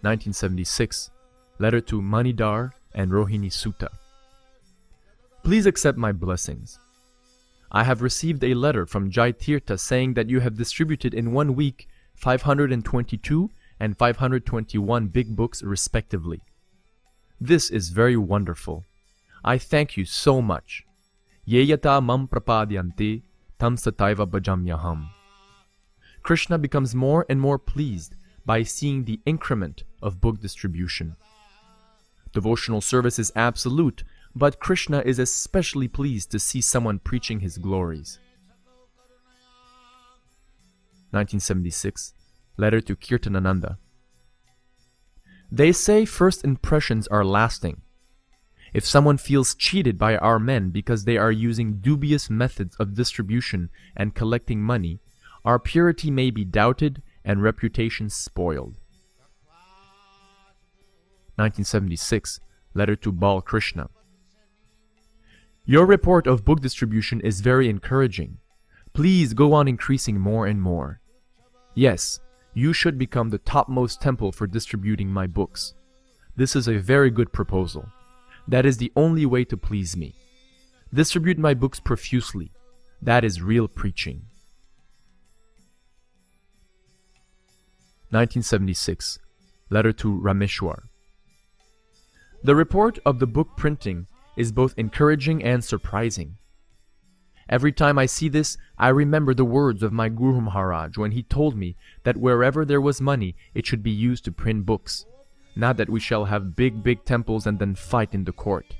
1976. Letter to Manidhar and Rohini Sutta. Please accept my blessings. I have received a letter from Jai Tirtha saying that you have distributed in 1 week 522 and 521 big books respectively. This is very wonderful. I thank you so much. Yeyata mam prapadyante tam sataiva bhajamyaham. Krishna becomes more and more pleased by seeing the increment of book distribution. Devotional service is absolute, but Krishna is especially pleased to see someone preaching his glories. 1976. Letter to Kirtanananda. They say first impressions are lasting. If someone feels cheated by our men because they are using dubious methods of distribution and collecting money, our purity may be doubted and reputation spoiled. 1976. Letter to Bal Krishna. Your report of book distribution is very encouraging. Please go on increasing more and more. Yes, you should become the topmost temple for distributing my books. This is a very good proposal. That is the only way to please me. Distribute my books profusely. That is real preaching. 1976. Letter to Rameshwar. The report of the book printing is both encouraging and surprising. Every time I see this, I remember the words of my Guru Maharaj when he told me that wherever there was money, it should be used to print books, not that we shall have big temples and then fight in the court.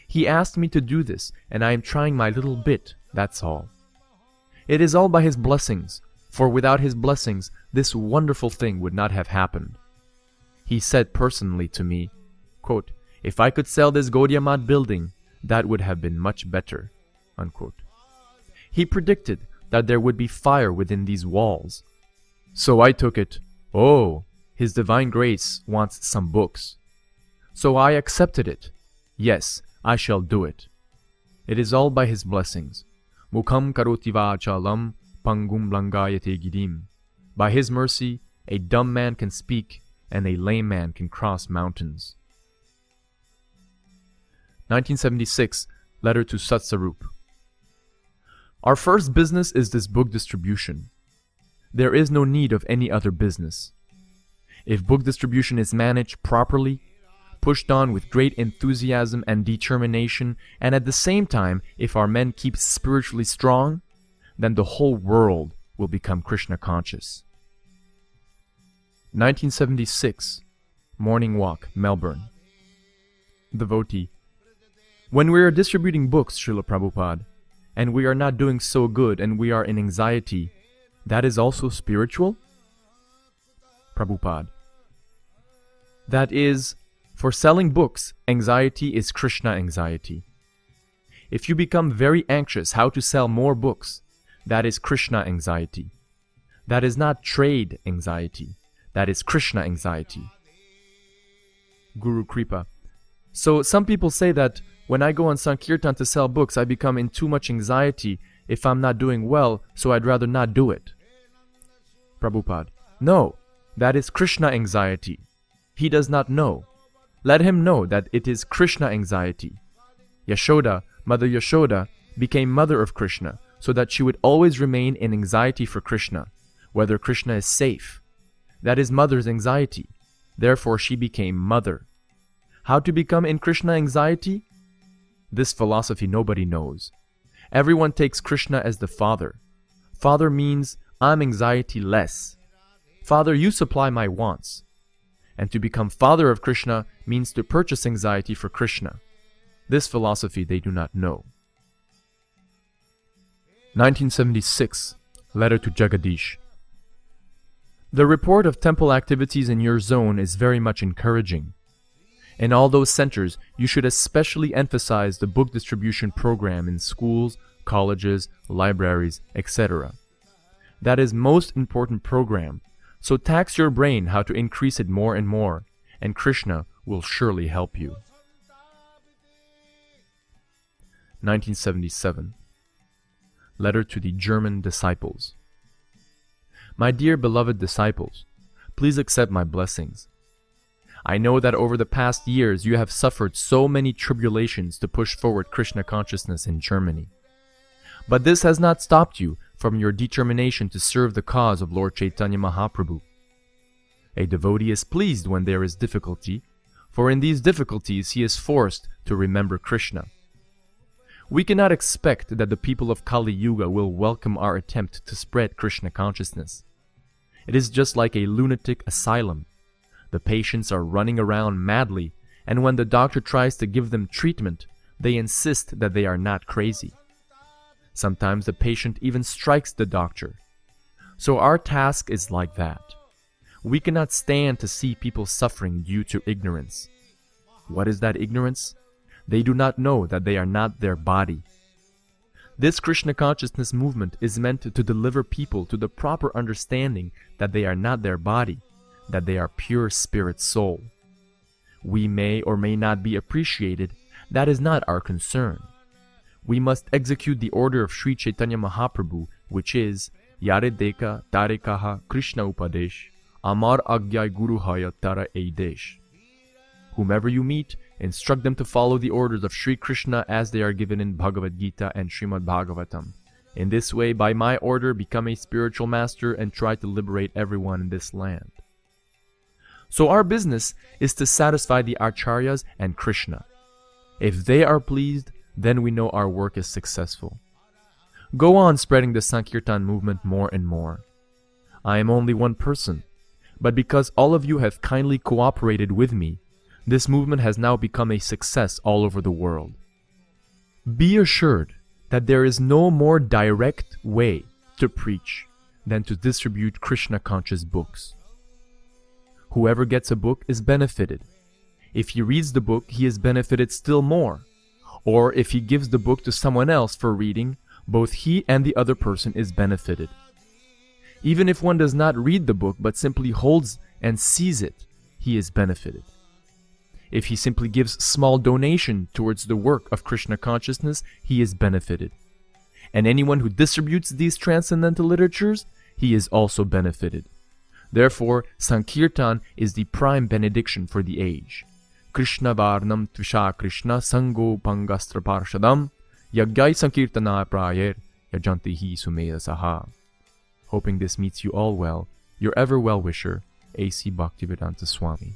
He asked me to do this, and I am trying my little bit, that's all. It is all by his blessings, for without his blessings, this wonderful thing would not have happened. He said personally to me, quote, "If I could sell this Gaudiya Math building, that would have been much better." Unquote. He predicted that there would be fire within these walls. So I took it, oh, His Divine Grace wants some books. So I accepted it. Yes, I shall do it. It is all by His blessings. Mukham karoti vachalam pangum langayate gidim. By His mercy, a dumb man can speak, and a lame man can cross mountains. 1976. Letter to Satsarup. Our first business is this book distribution. There is no need of any other business. If book distribution is managed properly, pushed on with great enthusiasm and determination, and at the same time, if our men keep spiritually strong, then the whole world will become Krishna conscious. 1976. Morning Walk, Melbourne. Devotee. When we are distributing books, Srila Prabhupada, and we are not doing so good and we are in anxiety, that is also spiritual? Prabhupada. That is, for selling books, anxiety is Krishna anxiety. If you become very anxious how to sell more books, that is Krishna anxiety. That is not trade anxiety. That is Krishna anxiety. Guru Kripa. So some people say that when I go on Sankirtan to sell books, I become in too much anxiety if I'm not doing well, so I'd rather not do it. Prabhupada. No, that is Krishna anxiety. He does not know. Let him know that it is Krishna anxiety. Yashoda, Mother Yashoda, became mother of Krishna so that she would always remain in anxiety for Krishna, whether Krishna is safe. That is mother's anxiety. Therefore she became mother. How to become in Krishna anxiety? This philosophy nobody knows. Everyone takes Krishna as the father. Father means I'm anxiety less. Father, you supply my wants. And to become father of Krishna means to purchase anxiety for Krishna. This philosophy they do not know. 1976. Letter to Jagadish. The report of temple activities in your zone is very much encouraging. In all those centers, you should especially emphasize the book distribution program in schools, colleges, libraries, etc. That is most important program, so tax your brain how to increase it more and more, and Krishna will surely help you. 1977. Letter to the German disciples. My dear beloved disciples, please accept my blessings. I know that over the past years you have suffered so many tribulations to push forward Krishna consciousness in Germany. But this has not stopped you from your determination to serve the cause of Lord Chaitanya Mahaprabhu. A devotee is pleased when there is difficulty, for in these difficulties he is forced to remember Krishna. We cannot expect that the people of Kali Yuga will welcome our attempt to spread Krishna consciousness. It is just like a lunatic asylum. The patients are running around madly, and when the doctor tries to give them treatment, they insist that they are not crazy. Sometimes the patient even strikes the doctor. So our task is like that. We cannot stand to see people suffering due to ignorance. What is that ignorance? They do not know that they are not their body. This Krishna consciousness movement is meant to deliver people to the proper understanding that they are not their body, that they are pure spirit soul. We may or may not be appreciated. That is not our concern. We must execute the order of Sri Chaitanya Mahaprabhu, which is Yare Deka Tare Kaha Krishna Upadesh Amar Agyay Guru Haya Tara Eidesh. Whomever you meet, instruct them to follow the orders of Sri Krishna as they are given in Bhagavad Gita and Srimad Bhagavatam. In this way, by my order, become a spiritual master and try to liberate everyone in this land. So our business is to satisfy the Acharyas and Krishna. If they are pleased, then we know our work is successful. Go on spreading the Sankirtan movement more and more. I am only one person, but because all of you have kindly cooperated with me, this movement has now become a success all over the world. Be assured that there is no more direct way to preach than to distribute Krishna-conscious books. Whoever gets a book is benefited. If he reads the book, he is benefited still more. Or if he gives the book to someone else for reading, both he and the other person is benefited. Even if one does not read the book but simply holds and sees it, he is benefited. If he simply gives small donation towards the work of Krishna consciousness, he is benefited. And anyone who distributes these transcendental literatures, he is also benefited. Therefore, Sankirtan is the prime benediction for the age. Krishna Varnam Tvisha Krishna Sango Pangastra Parshadam Yagyai Sankirtana Prayer Yajantihi Sumeya Saha. Hoping this meets you all well, your ever well-wisher, A.C. Bhaktivedanta Swami.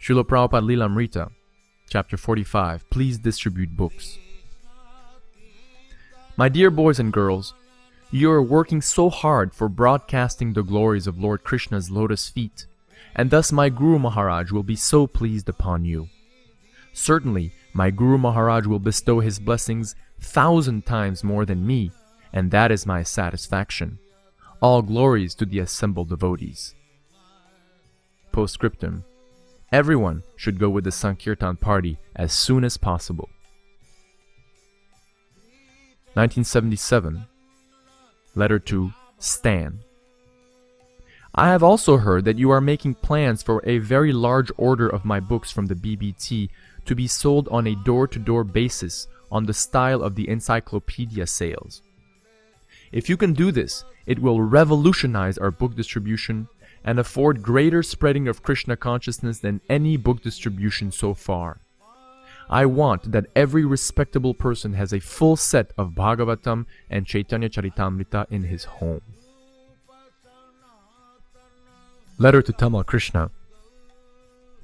Srila Prabhupada Lilamrita, Chapter 45, Please Distribute Books. My dear boys and girls, you are working so hard for broadcasting the glories of Lord Krishna's lotus feet, and thus my Guru Maharaj will be so pleased upon you. Certainly, my Guru Maharaj will bestow his blessings 1,000 times more than me, and that is my satisfaction. All glories to the assembled devotees. Postscriptum. Everyone should go with the Sankirtan party as soon as possible. 1977. Letter to Stan. I have also heard that you are making plans for a very large order of my books from the BBT to be sold on a door-to-door basis on the style of the encyclopedia sales. If you can do this, it will revolutionize our book distribution and afford greater spreading of Krishna consciousness than any book distribution so far. I want that every respectable person has a full set of Bhagavatam and Chaitanya Charitamrita in his home. Letter to Tamal Krishna.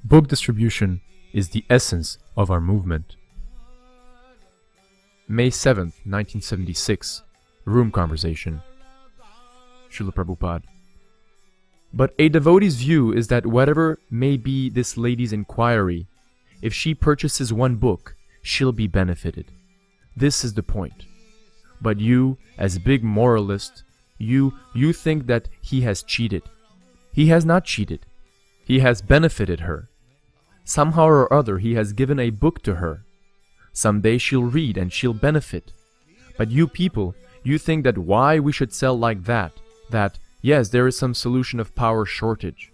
Book distribution is the essence of our movement. May 7th, 1976. Room conversation. Srila Prabhupada. But a devotee's view is that whatever may be this lady's inquiry, if she purchases one book, she'll be benefited. This is the point. But you, as big moralist, you think that he has cheated. He has not cheated. He has benefited her. Somehow or other he has given a book to her. Someday she'll read and she'll benefit. But you people, you think that why we should sell like that, yes, there is some solution of power shortage.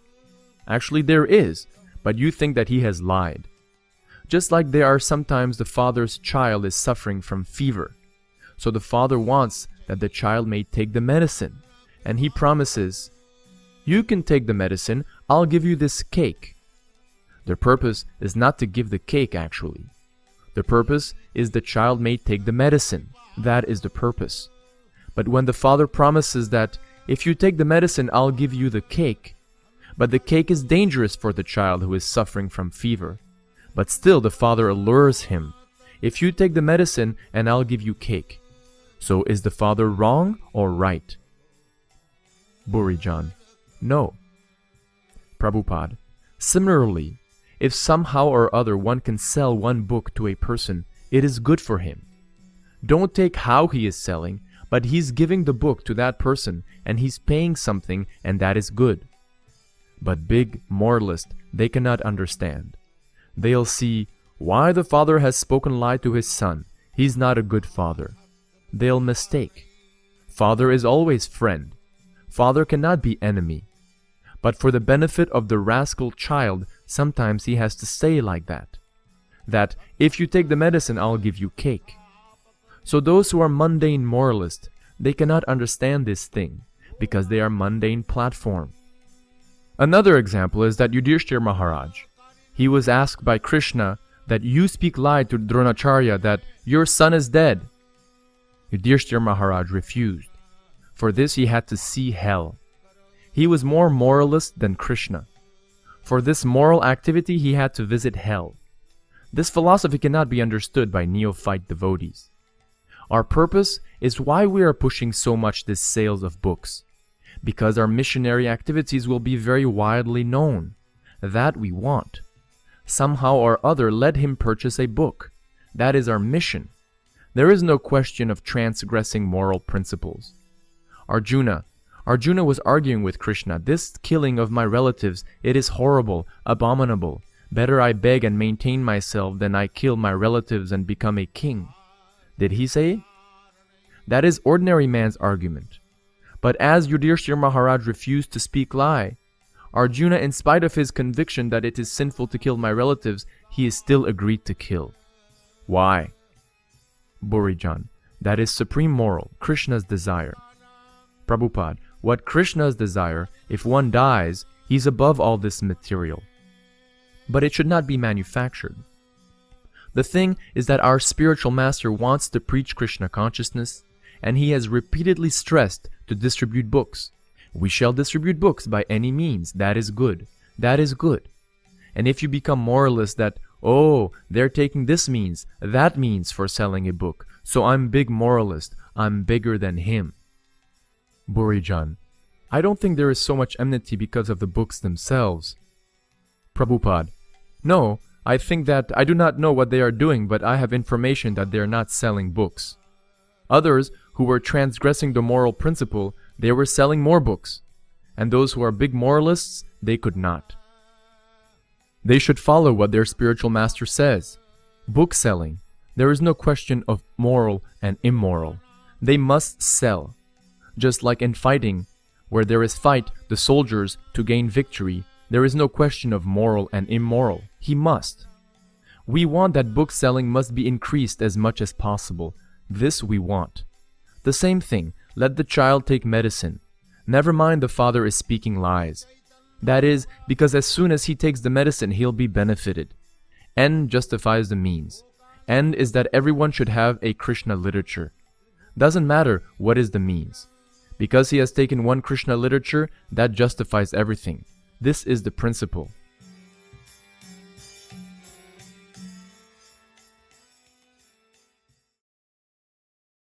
Actually there is, but you think that he has lied. Just like there are sometimes the father's child is suffering from fever. So the father wants that the child may take the medicine, and he promises, You can take the medicine, I'll give you this cake. The purpose is not to give the cake actually. The purpose is the child may take the medicine. That is the purpose. But when the father promises that if you take the medicine, I'll give you the cake, but the cake is dangerous for the child who is suffering from fever, but still the father allures him. If you take the medicine and I'll give you cake. So is the father wrong or right? Burijan: no. Prabhupada: similarly, if somehow or other one can sell one book to a person, it is good for him. Don't take how he is selling, but he's giving the book to that person and he's paying something, and that is good. But big moralists, they cannot understand. They'll see, why the father has spoken lie to his son, he's not a good father. They'll mistake. Father is always friend. Father cannot be enemy. But for the benefit of the rascal child, sometimes he has to say like that. That, if you take the medicine, I'll give you cake. So those who are mundane moralists, they cannot understand this thing, because they are mundane platform. Another example is that Yudhishthira Maharaj. He was asked by Krishna that you speak lie to Dronacharya that your son is dead. Yudhishthira Maharaj refused. For this he had to see hell. He was more moralist than Krishna. For this moral activity he had to visit hell. This philosophy cannot be understood by neophyte devotees. Our purpose is why we are pushing so much this sales of books. Because our missionary activities will be very widely known. That we want. Somehow or other let him purchase a book. That is our mission. There is no question of transgressing moral principles. Arjuna was arguing with Krishna, this killing of my relatives, it is horrible, abominable. Better I beg and maintain myself than I kill my relatives and become a king. Did he say? That is ordinary man's argument. But as Yudhishthira Maharaj refused to speak lie, Arjuna, in spite of his conviction that it is sinful to kill my relatives, he is still agreed to kill. Why? Burijan: that is supreme moral, Krishna's desire. Prabhupada: what Krishna's desire, if one dies, he's above all this material. But it should not be manufactured. The thing is that our spiritual master wants to preach Krishna consciousness, and he has repeatedly stressed to distribute books. We shall distribute books by any means. That is good. That is good. And if you become moralist that, oh, they're taking this means, that means for selling a book, so I'm big moralist, I'm bigger than him. Burijan: I don't think there is so much enmity because of the books themselves. Prabhupada: no, I think that I do not know what they are doing, but I have information that they are not selling books. Others who were transgressing the moral principle, they were selling more books. And those who are big moralists, they could not. They should follow what their spiritual master says. Book selling, there is no question of moral and immoral. They must sell. Just like in fighting, where there is fight, the soldiers, to gain victory, there is no question of moral and immoral. He must. We want that book selling must be increased as much as possible. This we want. The same thing, let the child take medicine. Never mind the father is speaking lies. That is, because as soon as he takes the medicine, he'll be benefited. End justifies the means. End is that everyone should have a Krishna literature. Doesn't matter what is the means. Because he has taken one Krishna literature, that justifies everything. This is the principle.